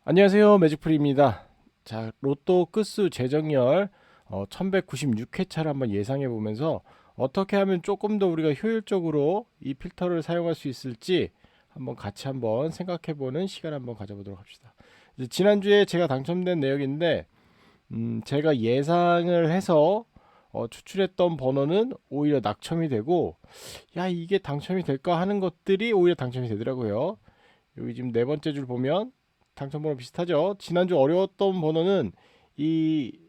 안녕하세요, 매직프리입니다. 자, 로또 끝수 재정렬 1196회차를 한번 예상해 보면서 어떻게 하면 조금 더 우리가 효율적으로 이 필터를 사용할 수 있을지 한번 생각해 보는 시간 한번 가져보도록 합시다. 이제 지난주에 제가 당첨된 내역인데 제가 예상을 해서 추출했던 번호는 오히려 낙첨이 되고, 야, 이게 당첨이 될까 하는 것들이 오히려 당첨이 되더라고요. 여기 지금 네 번째 줄 보면 당첨번호 비슷하죠. 지난주 어려웠던 번호는 이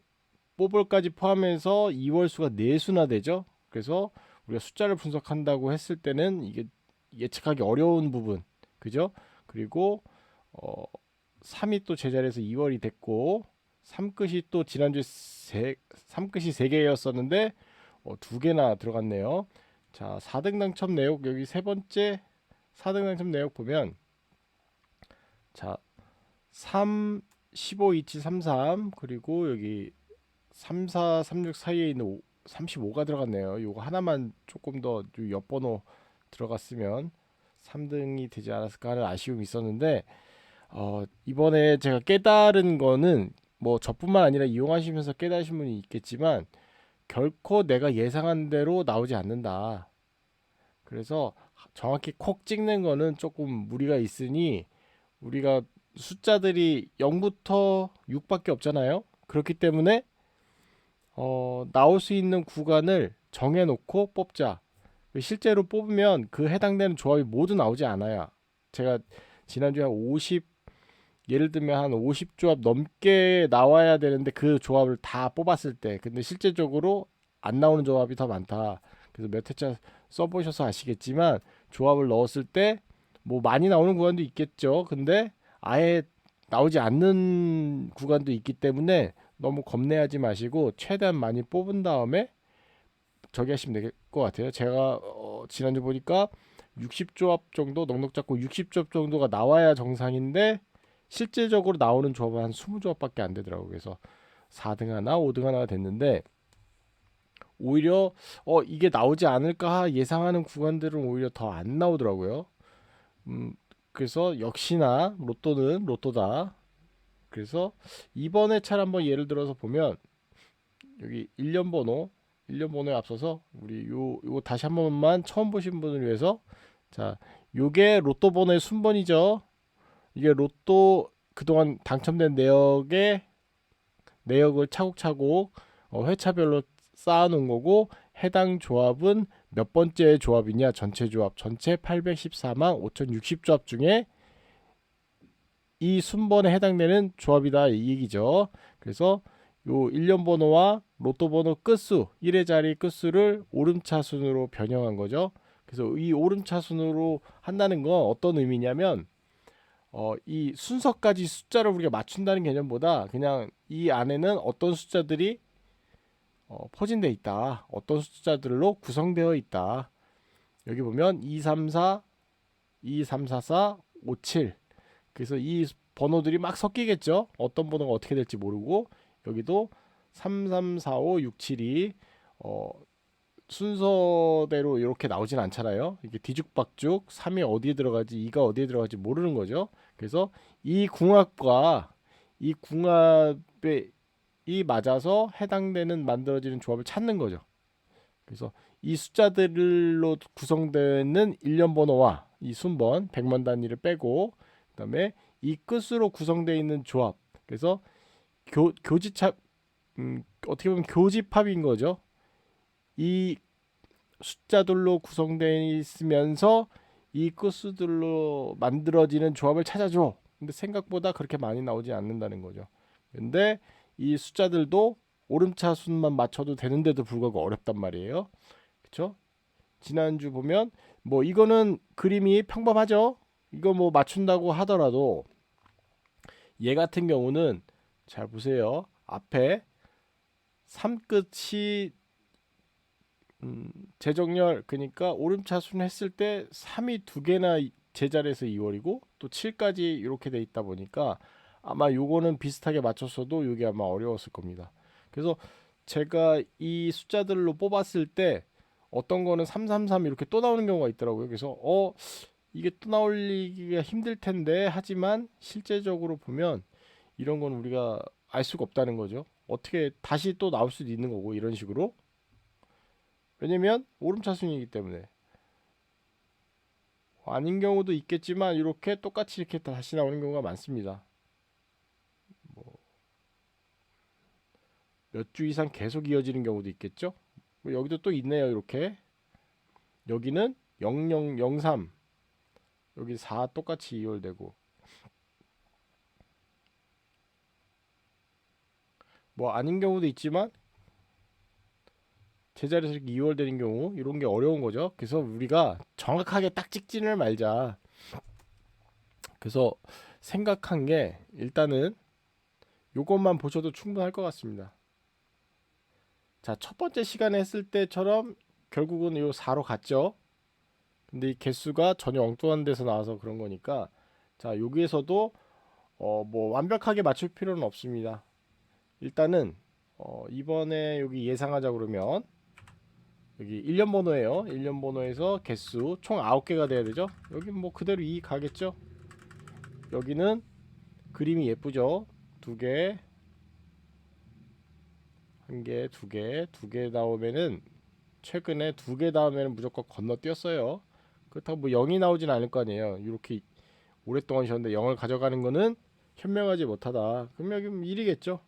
뽑을까지 포함해서 2월 수가 4수나 되죠. 그래서 우리가 숫자를 분석한다고 했을 때는 이게 예측하기 어려운 부분, 그죠? 그리고 어 3이 또 제자리에서 2월이 됐고, 3끝이 또 지난주에 3끝이 3개였었는데 2개나 들어갔네요. 자, 4등 당첨 내역, 여기 세 번째 4등 당첨 내역 보면, 자, 3, 15, 27, 33, 그리고 여기 3, 4, 3, 6 사이에 있는 35가 들어갔네요. 요거 하나만 조금 더 옆번호 들어갔으면 3등이 되지 않았을까 하는 아쉬움이 있었는데, 이번에 제가 깨달은 거는, 뭐 저뿐만 아니라 이용하시면서 깨달으신 분이 있겠지만, 결코 내가 예상한 대로 나오지 않는다. 그래서 정확히 콕 찍는 거는 조금 무리가 있으니, 우리가 숫자들이 0부터 6밖에 없잖아요. 그렇기 때문에 나올 수 있는 구간을 정해놓고 뽑자. 실제로 뽑으면 그 해당되는 조합이 모두 나오지 않아요. 제가 지난주에 한 50, 예를 들면 한 50조합 넘게 나와야 되는데 그 조합을 다 뽑았을 때, 근데 실제적으로 안 나오는 조합이 더 많다. 그래서 몇 회차 써보셔서 아시겠지만, 조합을 넣었을 때 뭐 많이 나오는 구간도 있겠죠. 근데 아예 나오지 않는 구간도 있기 때문에 너무 겁내하지 마시고 최대한 많이 뽑은 다음에 저기 하시면 될 것 같아요. 제가 지난주 보니까 60조합 정도, 넉넉 잡고 60조합 정도가 나와야 정상인데, 실제적으로 나오는 조합은 한 20조합밖에 안 되더라고요. 그래서 4등 하나, 5등 하나가 됐는데, 오히려 이게 나오지 않을까 예상하는 구간들은 오히려 더 안 나오더라고요. 음, 그래서 역시나 로또는 로또다. 그래서 이번에 차를 한번 예를 들어서 보면, 여기 일련 번호에 앞서서 우리 요거 다시 한 번만 처음 보신 분을 위해서, 자, 요게 로또 번호의 순번이죠. 이게 로또 그동안 당첨된 내역을 차곡차곡 회차별로 쌓아놓은 거고, 해당 조합은 몇 번째 조합이냐, 전체 조합 전체 814만 5060조합 중에 이 순번에 해당되는 조합이다, 이 얘기죠. 그래서 요 일련 번호와 로또 번호 끝수 1의 자리 끝수를 오름차순으로 변형한 거죠. 그래서 이 오름차순으로 한다는 건 어떤 의미냐면, 이 순서까지 숫자를 우리가 맞춘다는 개념보다 그냥 이 안에는 어떤 숫자들이 포진되어 있다, 어떤 숫자들로 구성되어 있다. 여기 보면 234, 2344, 57, 그래서 이 번호들이 막 섞이겠죠. 어떤 번호가 어떻게 될지 모르고, 여기도 334567이 순서대로 이렇게 나오진 않잖아요. 이게 뒤죽박죽 3이 어디에 들어가지 2가 어디에 들어가지 모르는 거죠. 그래서 이 궁합과 이 궁합에 이 맞아서 해당되는 만들어지는 조합을 찾는 거죠. 그래서 이 숫자들로 구성되는 일련 번호와 이 순번 100만 단위를 빼고, 그다음에 이 끝으로 구성되어 있는 조합, 그래서 교집합, 어떻게 보면 교집합인 거죠. 이 숫자들로 구성되어 있으면서 이 끝수들로 만들어지는 조합을 찾아줘. 근데 생각보다 그렇게 많이 나오지 않는다는 거죠. 근데 이 숫자들도 오름차순만 맞춰도 되는데도 불구하고 어렵단 말이에요. 그쵸? 지난주 보면 뭐 이거는 그림이 평범하죠. 이거 뭐 맞춘다고 하더라도, 얘 같은 경우는 잘 보세요. 앞에 3끝이 재정렬, 그러니까 오름차순 했을 때 3이 두 개나 제자리에서 2월이고 또 7까지 이렇게 돼 있다 보니까 아마 요거는 비슷하게 맞췄어도 요게 아마 어려웠을 겁니다. 그래서 제가 이 숫자들로 뽑았을 때 어떤 거는 333 이렇게 또 나오는 경우가 있더라고요. 그래서 이게 또 나올리기가 힘들 텐데, 하지만 실제적으로 보면 이런 건 우리가 알 수가 없다는 거죠. 어떻게 다시 또 나올 수도 있는 거고, 이런 식으로. 왜냐면 오름차순이기 때문에. 아닌 경우도 있겠지만 이렇게 똑같이 이렇게 다시 나오는 경우가 많습니다. 뭐 몇 주 이상 계속 이어지는 경우도 있겠죠. 뭐 여기도 또 있네요. 이렇게 여기는 0003, 여기 4 똑같이 이월되고, 뭐 아닌 경우도 있지만 제자리에서 이렇게 이월되는 경우, 이런 게 어려운 거죠. 그래서 우리가 정확하게 딱 찍지를 말자. 그래서 생각한 게, 일단은 요것만 보셔도 충분할 것 같습니다. 자, 첫 번째 시간에 했을 때처럼 결국은 요 4로 갔죠. 근데 이 개수가 전혀 엉뚱한 데서 나와서 그런 거니까, 자, 여기에서도 뭐 완벽하게 맞출 필요는 없습니다. 일단은 이번에 여기 예상하자 그러면, 여기 1년 번호예요. 1년 번호에서 개수 총 9개가 돼야 되죠. 여기 뭐 그대로 2 가겠죠. 여기는 그림이 예쁘죠. 2개, 1개, 2개, 2개 나오면은, 최근에 2개 다음에는 무조건 건너뛰었어요. 그렇다고 뭐 0이 나오진 않을 거 아니에요. 이렇게 오랫동안 쉬었는데 0을 가져가는 거는 현명하지 못하다. 그럼 여기 1이겠죠.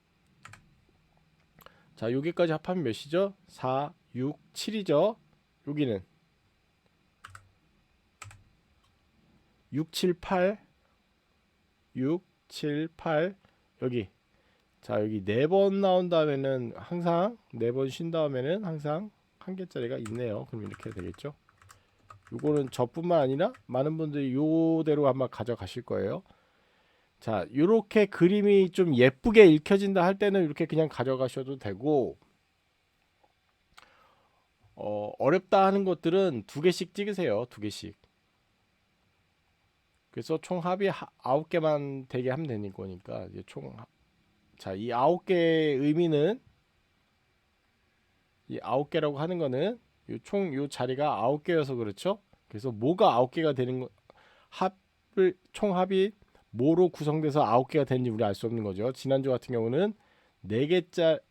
자, 여기까지 합하면 몇이죠? 4, 6, 7이죠. 여기는 6, 7, 8, 6, 7, 8. 여기, 자, 여기 4번 나온 다음에는 항상 4번 쉰 다음에는 항상 한 개짜리가 있네요. 그럼 이렇게 되겠죠. 요거는 저뿐만 아니라 많은 분들이 요대로 아마 가져가실 거예요. 자, 요렇게 그림이 좀 예쁘게 읽혀진다 할 때는 이렇게 그냥 가져가셔도 되고, 어렵다 하는 것들은 2개씩 찍으세요. 2개씩. 그래서 총 합이 9개만 되게 하면 되는 거니까, 이제 자, 이 9개의 의미는, 이 9개라고 하는 거는 요 자리가 9개여서 그렇죠. 그래서 뭐가 9개가 되는 거, 총 합이 뭐로 구성돼서 9개가 되는지 우리 알 수 없는 거죠. 지난주 같은 경우는 4개짜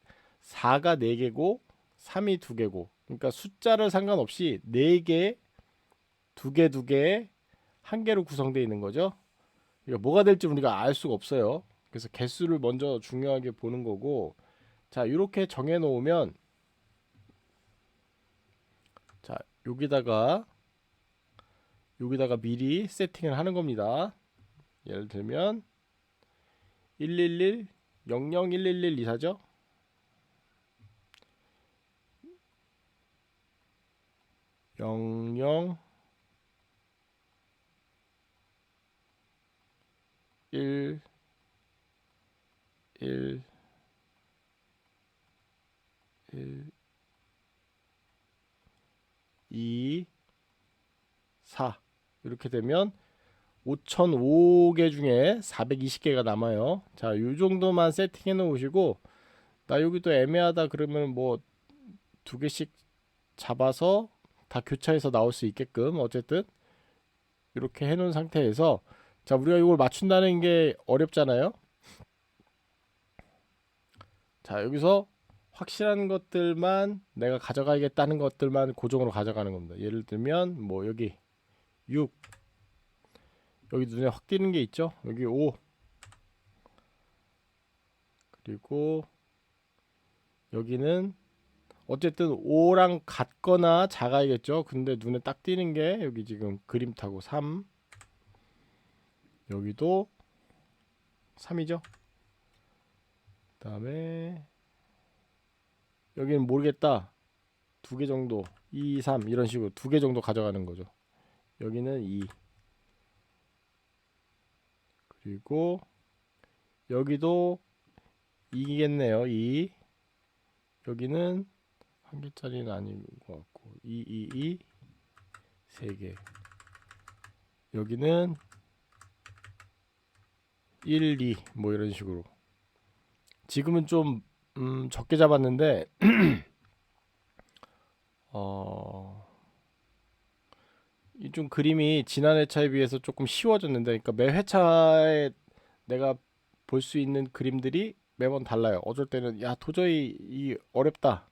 4가 4개고 3이 2개고, 그러니까 숫자를 상관없이 4개, 2개, 2개, 1개로 구성되어 있는 거죠. 그러니까 뭐가 될지 우리가 알 수가 없어요. 그래서 개수를 먼저 중요하게 보는 거고, 자, 이렇게 정해 놓으면, 자, 여기다가 미리 세팅을 하는 겁니다. 예를 들면 111, 00111 이사죠. 00, 1, 1, 1, 2, 4. 이렇게 되면 5005개 중에 420개가 남아요. 자, 요 정도만 세팅해 놓으시고, 나 여기 또 애매하다 그러면 뭐 2개씩 잡아서 다 교차해서 나올 수 있게끔, 어쨌든 이렇게 해 놓은 상태에서, 자, 우리가 이걸 맞춘다는 게 어렵잖아요. 자, 여기서 확실한 것들만, 내가 가져가야겠다는 것들만 고정으로 가져가는 겁니다. 예를 들면 뭐 여기 6, 여기 눈에 확 띄는 게 있죠. 여기 5, 그리고 여기는 어쨌든 5랑 같거나 작아야겠죠. 근데 눈에 딱 띄는 게 여기 지금 그림 타고 3, 여기도 3이죠. 그 다음에 여기는 모르겠다, 2개 정도, 2, 3 이런 식으로 2개 정도 가져가는 거죠. 여기는 2, 그리고 여기도 2겠네요. 2, 여기는 한 개짜리는 아닌 것 같고 2, 2, 2, 3개. 여기는 1, 2, 뭐 이런 식으로. 지금은 좀 적게 잡았는데 이 좀 그림이 지난 회차에 비해서 조금 쉬워졌는데, 그러니까 매 회차에 내가 볼 수 있는 그림들이 매번 달라요. 어쩔 때는 야 도저히 이 어렵다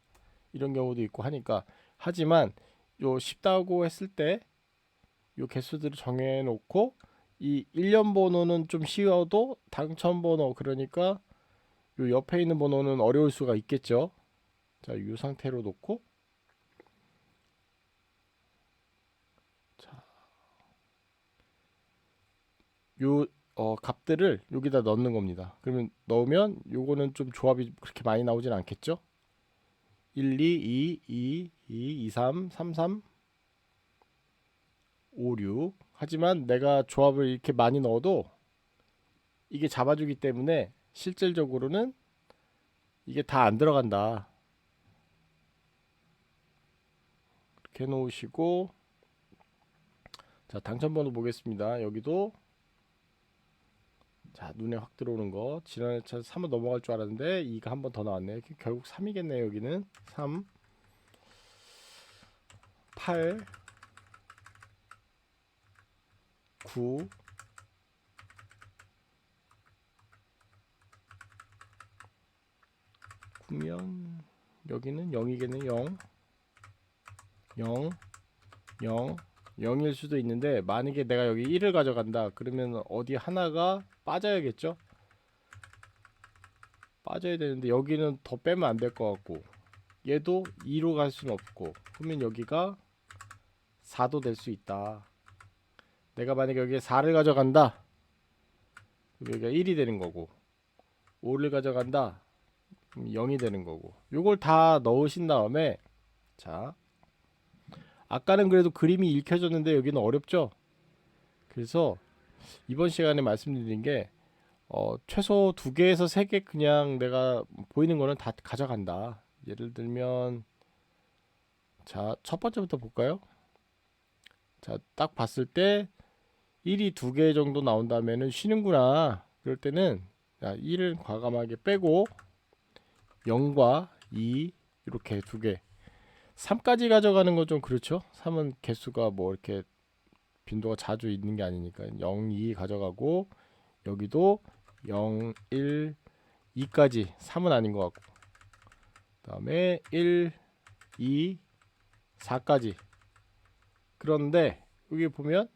이런 경우도 있고 하니까. 하지만 요 쉽다고 했을 때 요 개수들을 정해 놓고, 이 1년 번호는 좀 쉬워도 당첨 번호, 그러니까 요 옆에 있는 번호는 어려울 수가 있겠죠. 자, 이 상태로 놓고, 자, 요 값들을 여기다 넣는 겁니다. 그러면 넣으면 요거는 좀 조합이 그렇게 많이 나오진 않겠죠? 1, 2, 2, 2, 2, 3, 3, 3, 5, 6. 하지만 내가 조합을 이렇게 많이 넣어도 이게 잡아주기 때문에 실질적으로는 이게 다 안 들어간다. 이렇게 해놓으시고, 자, 당첨번호 보겠습니다. 여기도 자, 눈에 확 들어오는 거. 지난해 차 3은 넘어갈 줄 알았는데 2가 한 번 더 나왔네. 결국 3이겠네요. 여기는 3, 8, 9, 9면 여기는 0이겠네. 0, 0, 0, 0일 수도 있는데, 만약에 내가 여기 1을 가져간다 그러면 어디 하나가 빠져야겠죠? 빠져야 되는데 여기는 더 빼면 안 될 것 같고, 얘도 2로 갈 수는 없고, 그러면 여기가 4도 될 수 있다. 내가 만약에 여기에 4를 가져간다, 그럼 여기가 1이 되는 거고, 5를 가져간다, 그럼 0이 되는 거고. 요걸 다 넣으신 다음에, 자, 아까는 그래도 그림이 읽혀졌는데 여기는 어렵죠? 그래서 이번 시간에 말씀드린 게, 최소 2개에서 3개 그냥 내가 보이는 거는 다 가져간다. 예를 들면, 자, 첫 번째부터 볼까요? 자, 딱 봤을 때 1이 2개 정도 나온다면은 쉬는구나. 그럴 때는, 자, 1을 과감하게 빼고 0과 2 이렇게 2개. 3까지 가져가는 건 좀 그렇죠. 3은 개수가 뭐 이렇게 빈도가 자주 있는 게 아니니까 0, 2 가져가고, 여기도 0, 1, 2까지. 3은 아닌 것 같고, 그다음에 1, 2, 4까지. 그런데 여기 보면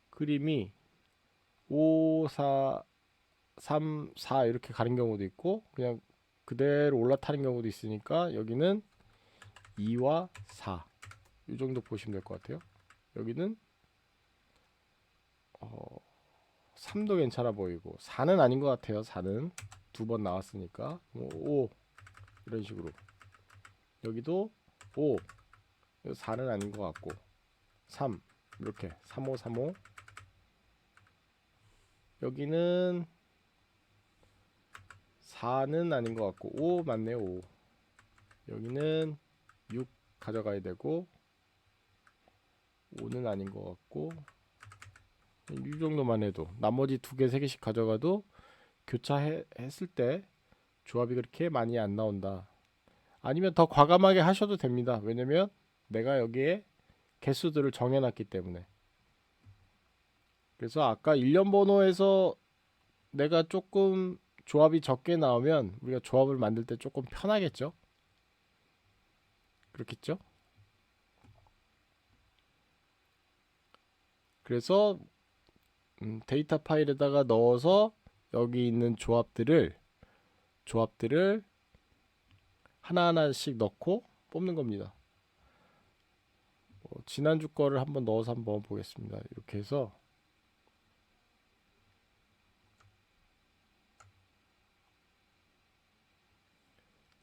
그림이 5, 4, 3, 4 이렇게 가는 경우도 있고, 그냥 그대로 올라타는 경우도 있으니까 여기는 2와 4 이 정도 보시면 될 것 같아요. 여기는 3도 괜찮아 보이고, 4는 아닌 것 같아요. 4는 두 번 나왔으니까 5 이런 식으로. 여기도 5, 4는 아닌 것 같고, 3 이렇게 3, 5, 3, 5. 여기는 4는 아닌 것 같고, 5 맞네요. 5. 여기는 6 가져가야 되고, 5는 아닌 것 같고, 이 정도만 해도, 나머지 2개, 3개씩 가져가도 교차했을 때 조합이 그렇게 많이 안 나온다. 아니면 더 과감하게 하셔도 됩니다. 왜냐면 내가 여기에 개수들을 정해놨기 때문에. 그래서 아까 1년 번호에서 내가 조금 조합이 적게 나오면 우리가 조합을 만들 때 조금 편하겠죠? 그렇겠죠? 그래서 데이터 파일에다가 넣어서 여기 있는 조합들을 하나하나씩 넣고 뽑는 겁니다. 지난주 거를 한번 넣어서 한번 보겠습니다. 이렇게 해서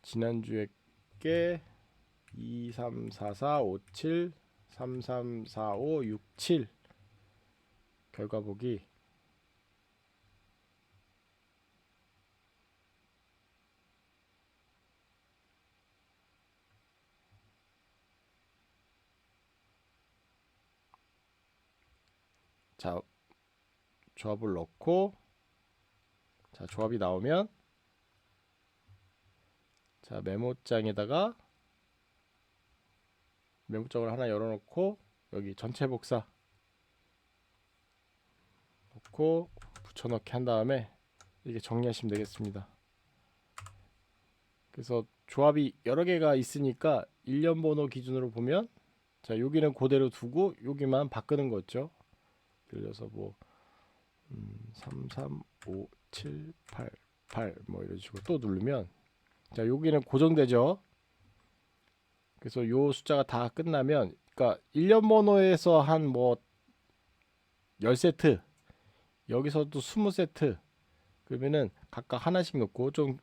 지난주에 게 2, 3, 4, 4, 5, 7, 3, 3, 4, 5, 6, 7 결과 보기. 자, 조합을 넣고, 자, 조합이 나오면, 자, 메모장을 하나 열어놓고, 여기 전체 복사 누르시고 붙여넣기 한 다음에 이렇게 정리하시면 되겠습니다. 그래서 조합이 여러 개가 있으니까 일련 번호 기준으로 보면, 자 여기는 그대로 두고 여기만 바꾸는 거죠. 예를 들어서 뭐 3, 3, 5, 7, 8, 8 뭐 이런 식으로 또 누르면, 자 여기는 고정되죠. 그래서 요 숫자가 다 끝나면, 그러니까 일련 번호에서 한 뭐 10세트, 여기서도 20세트, 그러면은 각각 하나씩 넣고 좀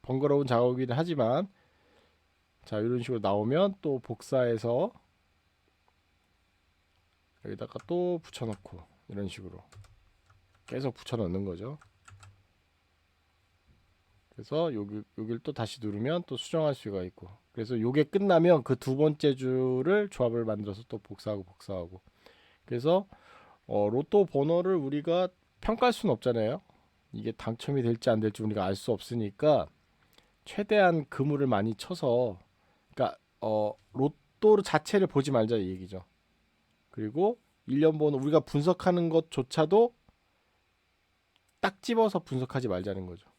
번거로운 작업이긴 하지만, 자 이런 식으로 나오면 또 복사해서 여기다가 또 붙여넣고 이런 식으로 계속 붙여넣는 거죠. 그래서 여기를 또 다시 누르면 또 수정할 수가 있고, 그래서 요게 끝나면 그 두 번째 줄을 조합을 만들어서 또 복사하고. 그래서 로또 번호를 우리가 평가할 수는 없잖아요. 이게 당첨이 될지 안 될지 우리가 알 수 없으니까 최대한 그물을 많이 쳐서, 그러니까 로또 자체를 보지 말자 이 얘기죠. 그리고 일련 번호 우리가 분석하는 것조차도 딱 집어서 분석하지 말자는 거죠.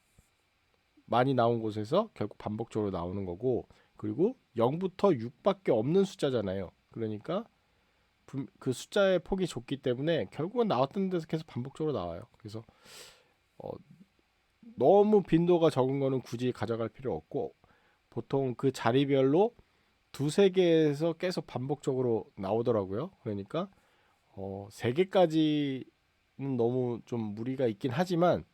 많이 나온 곳에서 결국 반복적으로 나오는 거고, 그리고 0부터 6밖에 없는 숫자잖아요. 그러니까 그 숫자의 폭이 좁기 때문에 결국은 나왔던 데서 계속 반복적으로 나와요. 그래서 너무 빈도가 적은 거는 굳이 가져갈 필요 없고, 보통 그 자리별로 두세 개에서 계속 반복적으로 나오더라고요. 그러니까 3개까지는 너무 좀 무리가 있긴 하지만,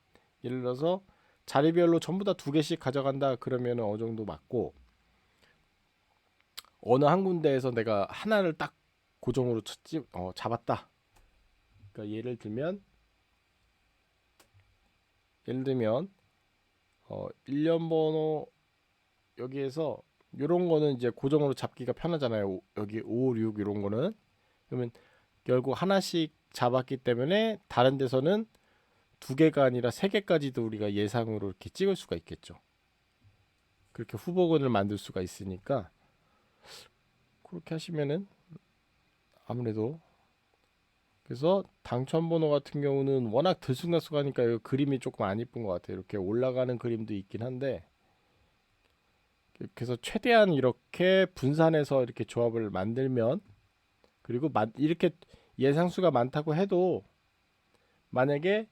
예를 들어서 자리별로 전부 다 2개씩 가져간다 그러면 어느 정도 맞고, 어느 한 군데에서 내가 하나를 딱 고정으로 잡았다. 그러니까 예를 들면 일련 번호 여기에서 이런 거는 이제 고정으로 잡기가 편하잖아요. 여기 5, 6 이런 거는. 그러면 결국 하나씩 잡았기 때문에 다른 데서는 2개가 아니라 3개까지도 우리가 예상으로 이렇게 찍을 수가 있겠죠. 그렇게 후보군을 만들 수가 있으니까 그렇게 하시면은 아무래도, 그래서 당첨번호 같은 경우는 워낙 들쑥날쑥하니까 이 그림이 조금 안 이쁜 것 같아요. 이렇게 올라가는 그림도 있긴 한데, 그래서 최대한 이렇게 분산해서 이렇게 조합을 만들면, 그리고 이렇게 예상수가 많다고 해도 만약에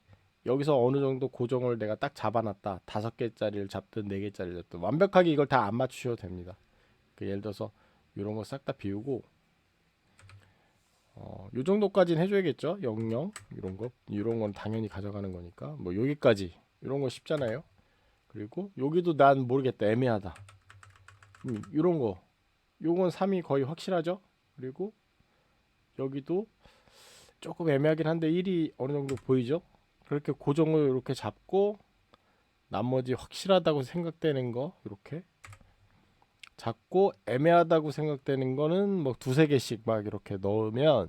여기서 어느 정도 고정을 내가 딱 잡아놨다, 5개짜리를 잡든 4개짜리를 잡든 완벽하게 이걸 다 안 맞추셔도 됩니다. 예를 들어서 이런 거 싹 다 비우고 요 정도까지는 해줘야겠죠. 00 이런 건 당연히 가져가는 거니까 뭐 여기까지 이런 거 쉽잖아요. 그리고 여기도 난 모르겠다, 애매하다, 이런 거, 요건 3이 거의 확실하죠. 그리고 여기도 조금 애매하긴 한데 1이 어느 정도 보이죠. 그렇게 고정을 이렇게 잡고 나머지 확실하다고 생각되는 거 이렇게 잡고, 애매하다고 생각되는 거는 뭐 2-3개씩 막 이렇게 넣으면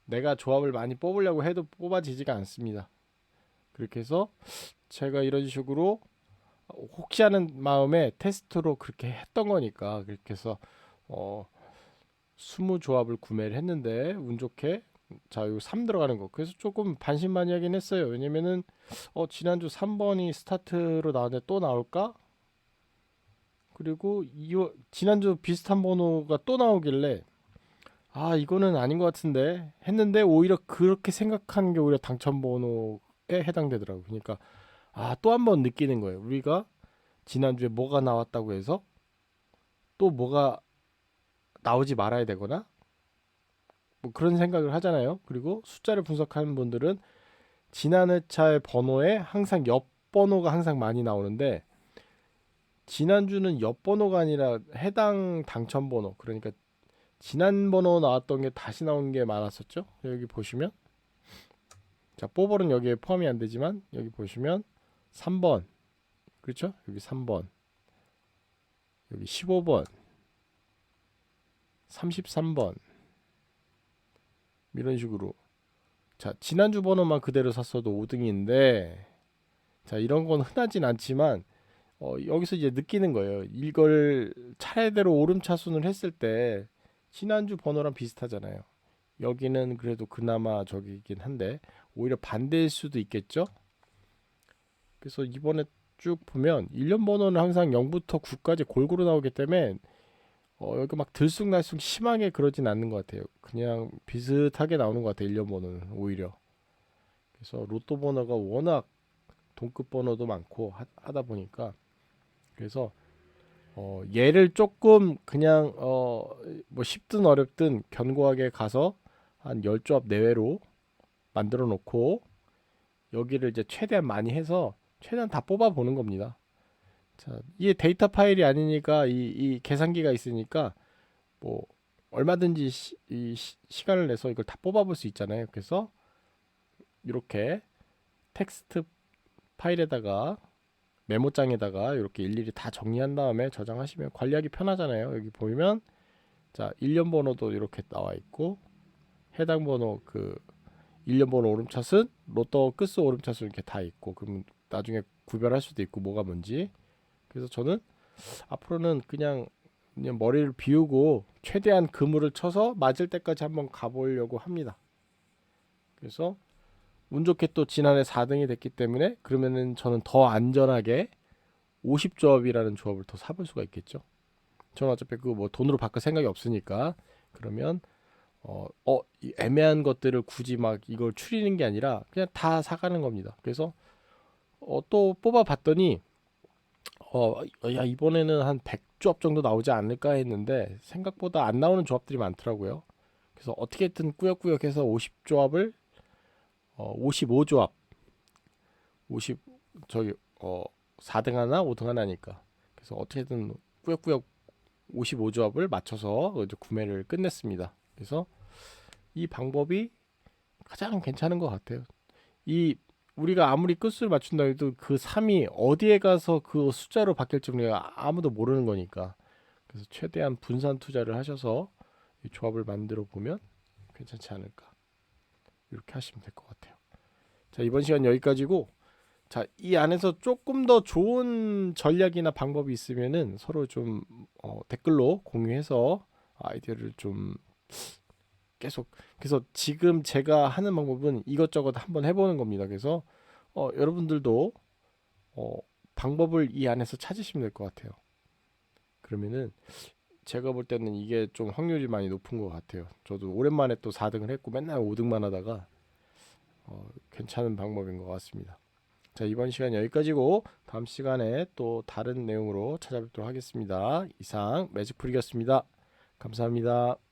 내가 조합을 많이 뽑으려고 해도 뽑아지지가 않습니다. 그렇게 해서 제가 이런 식으로 혹시 하는 마음에 테스트로 그렇게 했던 거니까, 그렇게 해서 20조합을 구매를 했는데 운 좋게 자, 요 3 들어가는 거. 그래서 조금 반신반의하긴 했어요. 왜냐면은 지난주 3번이 스타트로 나왔는데 또 나올까? 그리고 지난주 비슷한 번호가 또 나오길래 아 이거는 아닌 것 같은데 했는데, 오히려 그렇게 생각하는 게 오히려 당첨 번호에 해당되더라고요. 그러니까 또 한 번 느끼는 거예요. 우리가 지난주에 뭐가 나왔다고 해서 또 뭐가 나오지 말아야 되거나 뭐 그런 생각을 하잖아요. 그리고 숫자를 분석하는 분들은 지난 회차의 번호에 항상 옆 번호가 항상 많이 나오는데, 지난주는 옆 번호가 아니라 해당 당첨 번호, 그러니까 지난 번호 나왔던 게 다시 나온 게 많았었죠. 여기 보시면, 자 뽀벌은 여기에 포함이 안 되지만 여기 보시면 3번, 그렇죠? 여기 3번, 여기 15번, 33번 이런 식으로, 자 지난주 번호만 그대로 샀어도 5등인데, 자 이런 건 흔하진 않지만 여기서 이제 느끼는 거예요. 이걸 차례대로 오름차순을 했을 때 지난주 번호랑 비슷하잖아요. 여기는 그래도 그나마 저기긴 한데 오히려 반대일 수도 있겠죠. 그래서 이번에 쭉 보면 일련 번호는 항상 0부터 9까지 골고루 나오기 때문에 여기 막 들쑥날쑥 심하게 그러진 않는 것 같아요. 그냥 비슷하게 나오는 것 같아요. 일련 번호는 오히려. 그래서 로또 번호가 워낙 동급 번호도 많고 하다 보니까 그래서 얘를 조금 그냥 뭐 쉽든 어렵든 견고하게 가서 한 10조합 내외로 만들어 놓고 여기를 이제 최대한 많이 해서 최대한 다 뽑아 보는 겁니다. 자, 이게 데이터 파일이 아니니까 이 계산기가 있으니까 뭐 얼마든지 시간을 내서 이걸 다 뽑아 볼 수 있잖아요. 그래서 이렇게 텍스트 파일에다가 메모장에다가 이렇게 일일이 다 정리한 다음에 저장하시면 관리하기 편하잖아요. 여기 보면 자, 일련 번호도 이렇게 나와 있고 해당 번호 일련 번호 오름차순, 로또 끝수 오름차순 이렇게 다 있고 그러면 나중에 구별할 수도 있고 뭐가 뭔지. 그래서 저는 앞으로는 그냥 머리를 비우고 최대한 그물을 쳐서 맞을 때까지 한번 가보려고 합니다. 그래서 운 좋게 또 지난해 4등이 됐기 때문에 그러면은 저는 더 안전하게 50조합이라는 조합을 더 사볼 수가 있겠죠. 저는 어차피 그 뭐 돈으로 바꿀 생각이 없으니까 그러면 이 애매한 것들을 굳이 막 이걸 추리는 게 아니라 그냥 다 사가는 겁니다. 그래서 또 뽑아봤더니 야 이번에는 한 100조합 정도 나오지 않을까 했는데 생각보다 안 나오는 조합들이 많더라고요. 그래서 어떻게든 꾸역꾸역 해서 50조합을 55조합 50 저기 4등 하나 5등 하나니까 그래서 어떻게든 꾸역꾸역 55조합을 맞춰서 이제 구매를 끝냈습니다. 그래서 이 방법이 가장 괜찮은 것 같아요. 이 우리가 아무리 끝수를 맞춘다 해도 그 3이 어디에 가서 그 숫자로 바뀔지 우리가 아무도 모르는 거니까 그래서 최대한 분산 투자를 하셔서 이 조합을 만들어 보면 괜찮지 않을까 이렇게 하시면 될 것 같아요. 자 이번 시간 여기까지고 자 이 안에서 조금 더 좋은 전략이나 방법이 있으면은 서로 좀 댓글로 공유해서 아이디어를 좀 계속 그래서 지금 제가 하는 방법은 이것저것 한번 해보는 겁니다. 그래서 여러분들도 어, 방법을 이 안에서 찾으시면 될 것 같아요. 그러면은 제가 볼 때는 이게 좀 확률이 많이 높은 것 같아요. 저도 오랜만에 또 4등을 했고 맨날 5등만 하다가 괜찮은 방법인 것 같습니다. 자 이번 시간 여기까지고 다음 시간에 또 다른 내용으로 찾아뵙도록 하겠습니다. 이상 매직풀이었습니다. 감사합니다.